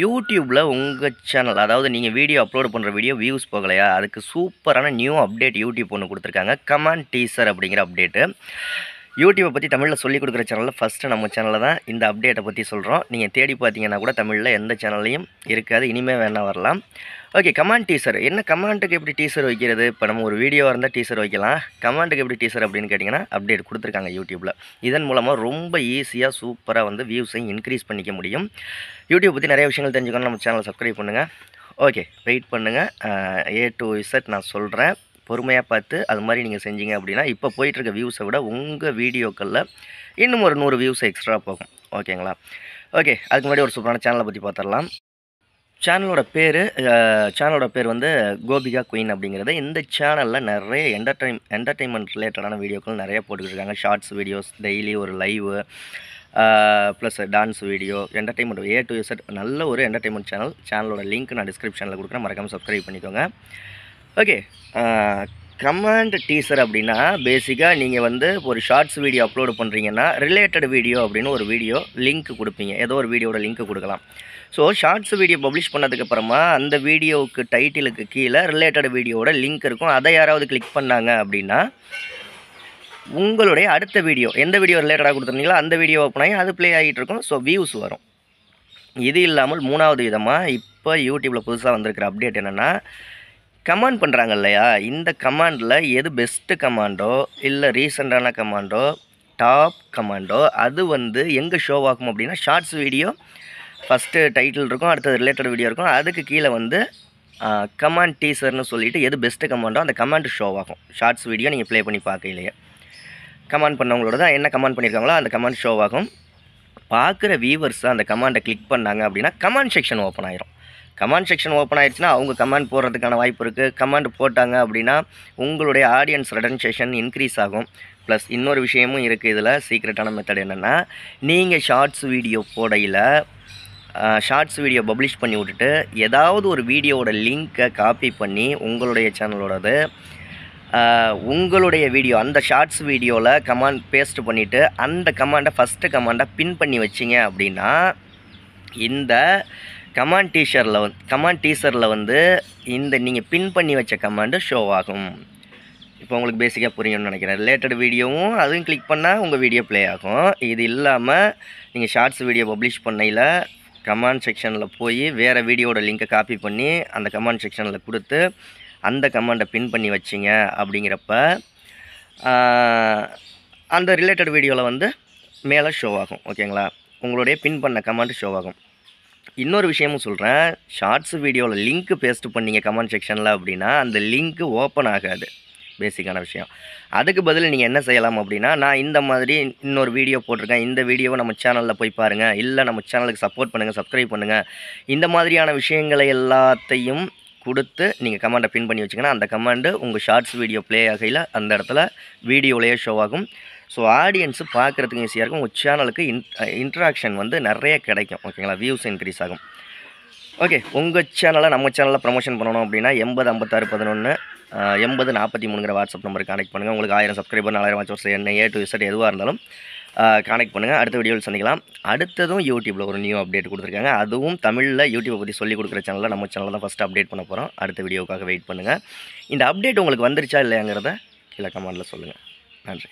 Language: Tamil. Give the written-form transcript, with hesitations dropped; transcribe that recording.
யூடியூப்பில் உங்கள் சேனல் அதாவது நீங்கள் வீடியோ அப்லோட் பண்ணுற வீடியோ வியூஸ் போகலையா, அதுக்கு சூப்பரான நியூ அப்டேட் யூடியூப் ஒன்று கொடுத்துருக்காங்க. கமாண்ட் டீசர் அப்படிங்கிற அப்டேட்டு. யூடியூப்பை பற்றி தமிழில் சொல்லிக் கொடுக்குற சேனலில் ஃபஸ்ட்டு நம்ம சேனலில் தான் இந்த அப்டேட்டை பற்றி சொல்கிறோம். நீங்கள் தேடி பார்த்தீங்கன்னா கூட தமிழில் எந்த சேனல்லையும் இருக்காது. இனிமேல் வேணால் வரலாம். Okay, command teaser. என்ன கமாண்ட்டுக்கு எப்படி டீசர் வைக்கிறது? இப்போ நம்ம ஒரு வீடியோவாக இருந்தால் டீசர் வைக்கலாம். கமாண்ட்டுக்கு எப்படி டீசர் அப்படின்னு கேட்டிங்கன்னா அப்டேட் கொடுத்துருக்காங்க யூடியூப்பில். இதன் மூலமாக ரொம்ப ஈஸியாக சூப்பராக வந்து வியூஸை இன்க்ரீஸ் பண்ணிக்க முடியும். யூடியூப் பற்றி நிறைய விஷயங்கள் தெரிஞ்சுக்கணும். நம்ம சேனலை சப்ஸ்கிரைப் பண்ணுங்கள். ஓகே, வெயிட் பண்ணுங்கள். A to Z நான் சொல்கிறேன். பொறுமையாக பார்த்து அது மாதிரி நீங்கள் செஞ்சீங்க அப்படின்னா இப்போ போயிட்டுருக்க வியூஸை விட உங்கள் வீடியோக்களில் இன்னும் ஒரு 100 வியூஸ் எக்ஸ்ட்ரா போகும். ஓகேங்களா? ஓகே, அதுக்கு முன்னாடி ஒரு சூப்பரான சேனலை பற்றி பார்த்துடலாம். சேனலோட பேர் வந்து கோபிகா குயின் அப்படிங்கிறது. இந்த சேனலில் நிறைய என்டர்டெயின்மெண்ட் ரிலேட்டடான வீடியோக்கள் நிறைய போட்டுக்கிட்டு ஷார்ட்ஸ் வீடியோஸ், டெய்லி ஒரு live, plus dance video, entertainment A to Z நல்ல ஒரு என்டர்டெயின்மெண்ட் சேனல். சேனலோட லிங்க் நான் டிஸ்கிரிப்ஷனில் கொடுக்குறேன், மறக்காமல் சப்ஸ்கிரைப் பண்ணிக்கோங்க. ஓகே, கமாண்ட் டீசர் அப்படின்னா பேசிக்காக நீங்கள் வந்து ஒரு ஷார்ட்ஸ் வீடியோ அப்லோடு பண்ணுறீங்கன்னா ரிலேட்டட் வீடியோ அப்படின்னு ஒரு வீடியோ லிங்க் கொடுப்பீங்க. ஏதோ ஒரு வீடியோட லிங்க் கொடுக்கலாம். ஸோ ஷார்ட்ஸ் வீடியோ பப்ளிஷ் பண்ணதுக்கப்புறமா அந்த வீடியோவுக்கு டைட்டிலுக்கு கீழே ரிலேட்டட் வீடியோவோட லிங்க் இருக்கும். அதை யாராவது கிளிக் பண்ணாங்க அப்படின்னா உங்களுடைய அடுத்த வீடியோ எந்த வீடியோ ரிலேட்டடாக கொடுத்துருந்தீங்களோ அந்த வீடியோ ஓப்பன் ஆகி அது ப்ளே ஆகிட்டு இருக்கும். ஸோ வியூஸ் வரும். இது இல்லாமல் மூணாவது விதமாக இப்போ யூடியூப்பில் புதுசாக வந்திருக்கிற அப்டேட் என்னென்னா, கமாண்ட் பண்ணுறாங்க இல்லையா, இந்த கமாண்டில் எது பெஸ்ட்டு கமாண்டோ இல்லை ரீசெண்டான கமாண்டோ டாப் கமாண்டோ அது வந்து எங்கே ஷோ ஆகும் அப்படின்னா, ஷார்ட்ஸ் வீடியோ ஃபஸ்ட்டு டைட்டில் இருக்கும், அடுத்தது ரிலேட்டட் வீடியோ இருக்கும், அதுக்கு கீழே வந்து கமாண்ட் டீசர்னு சொல்லிவிட்டு எது பெஸ்ட்டு கமாண்டோ அந்த கமாண்ட் ஷோ ஆகும். ஷார்ட்ஸ் வீடியோ நீங்கள் ப்ளே பண்ணி பார்க்கலையே கமாண்ட் பண்ணவங்களோட தான் என்ன கமாண்ட் பண்ணியிருக்காங்களோ அந்த கமாண்ட் ஷோ ஆகும். பார்க்குற வியூவர்ஸ் அந்த கமாண்டை கிளிக் பண்ணாங்க அப்படின்னா கமாண்ட் செக்ஷன் ஓப்பன் ஆயிரும். கமாண்ட் செக்ஷன் ஓப்பன் ஆயிடுச்சுன்னா அவங்க கமாண்ட் போடுறதுக்கான வாய்ப்பு இருக்குது. கமாண்ட் போட்டாங்க அப்படின்னா உங்களுடைய ஆடியன்ஸ் ரெடன்சேஷன் இன்க்ரீஸ் ஆகும். ப்ளஸ் இன்னொரு விஷயமும் இருக்குது இதில். சீக்ரெட்டான மெத்தட் என்னென்னா, நீங்கள் ஷார்ட்ஸ் வீடியோ போடையில் ஷார்ட்ஸ் வீடியோ பப்ளிஷ் பண்ணி விட்டுட்டு ஏதாவது ஒரு வீடியோவோட லிங்க்கை காப்பி பண்ணி உங்களுடைய சேனலோடது உங்களுடைய வீடியோ அந்த ஷார்ட்ஸ் வீடியோவில் கமாண்ட் பேஸ்ட் பண்ணிவிட்டு அந்த கமாண்டை ஃபஸ்ட்டு கமாண்டை பின் பண்ணி வச்சிங்க அப்படின்னா இந்த கமாண்ட் டீசரில் வந்து இந்த நீங்கள் பின் பண்ணி வச்ச கமாண்டு ஷோ ஆகும். இப்போ உங்களுக்கு பேசிக்காக புரியும்னு நினைக்கிறேன். ரிலேட்டட் வீடியோவும் அதுவும் கிளிக் பண்ணால் உங்கள் வீடியோ ப்ளே ஆகும். இது இல்லாமல் நீங்கள் ஷார்ட்ஸ் வீடியோ பப்ளிஷ் பண்ணையில் கமாண்ட் செக்ஷனில் போய் வேறு வீடியோட லிங்கை காப்பி பண்ணி அந்த கமாண்ட் செக்ஷனில் கொடுத்து அந்த கமாண்டை பின் பண்ணி வச்சிங்க அப்படிங்கிறப்ப அந்த ரிலேட்டட் வீடியோவில் வந்து மேலே ஷோ ஆகும். ஓகேங்களா? உங்களுடைய பின் பண்ண கமாண்ட் ஷோ ஆகும். இன்னொரு விஷயமும் சொல்கிறேன், ஷார்ட்ஸ் வீடியோவில் லிங்க் பேஸ்ட் பண்ணிங்க கமெண்ட் செக்ஷனில் அப்படின்னா அந்த லிங்க்கு ஓப்பன் ஆகாது. பேசிக்கான விஷயம். அதுக்கு பதில் நீங்கள் என்ன செய்யலாம் அப்படின்னா, நான் இந்த மாதிரி இன்னொரு வீடியோ போட்டிருக்கேன், இந்த வீடியோவை நம்ம சேனலில் போய் பாருங்கள், இல்லை நம்ம சேனலுக்கு சப்போர்ட் பண்ணுங்கள், சப்ஸ்கிரைப் பண்ணுங்கள், இந்த மாதிரியான விஷயங்களை எல்லாத்தையும் கொடுத்து நீங்கள் கமெண்டை பின் பண்ணி வச்சிங்கன்னா அந்த கமெண்டு உங்கள் ஷார்ட்ஸ் வீடியோ ப்ளே ஆகையில் அந்த இடத்துல வீடியோவிலேயே ஷோ ஆகும். ஸோ ஆடியன்ஸு பார்க்குறதுக்கு ஈஸியாக இருக்கும். உங்கள் சேனலுக்கு இன்ட்ராக்ஷன் வந்து நிறைய கிடைக்கும். ஓகேங்களா? வியூஸ் இன்க்ரீஸ் ஆகும். ஓகே, உங்கள் சேனலை நம்ம சேனலில் ப்ரமோஷன் பண்ணணும் அப்படின்னா 805611 8043 வாட்ஸ்அப் நம்பருக்கு கான்டெக்ட் பண்ணுங்கள். உங்களுக்கு 1000 சப்ஸ்கிரைபர் 4000 வாட்ச் என்ன A to Z எதுவாக இருந்தாலும் கான்டெக்ட் பண்ணுங்கள். அடுத்த வீடியோவில் சந்திக்கலாம். அடுத்ததும் யூடியூப்பில் ஒரு நியூ அப்டேட் கொடுத்துருக்காங்க. அதுவும் தமிழில் யூடியூப்பை பற்றி சொல்லிக் கொடுக்குற சேனலில் நம்ம சேனலில் தான் ஃபஸ்ட்டு அப்டேட் பண்ண போகிறோம். அடுத்த வீடியோவுக்காக வெயிட் பண்ணுங்கள். இந்த அப்டேட் உங்களுக்கு வந்துருச்சா இல்லையாங்கிறத கீழே கமெண்டில் சொல்லுங்கள். நன்றி.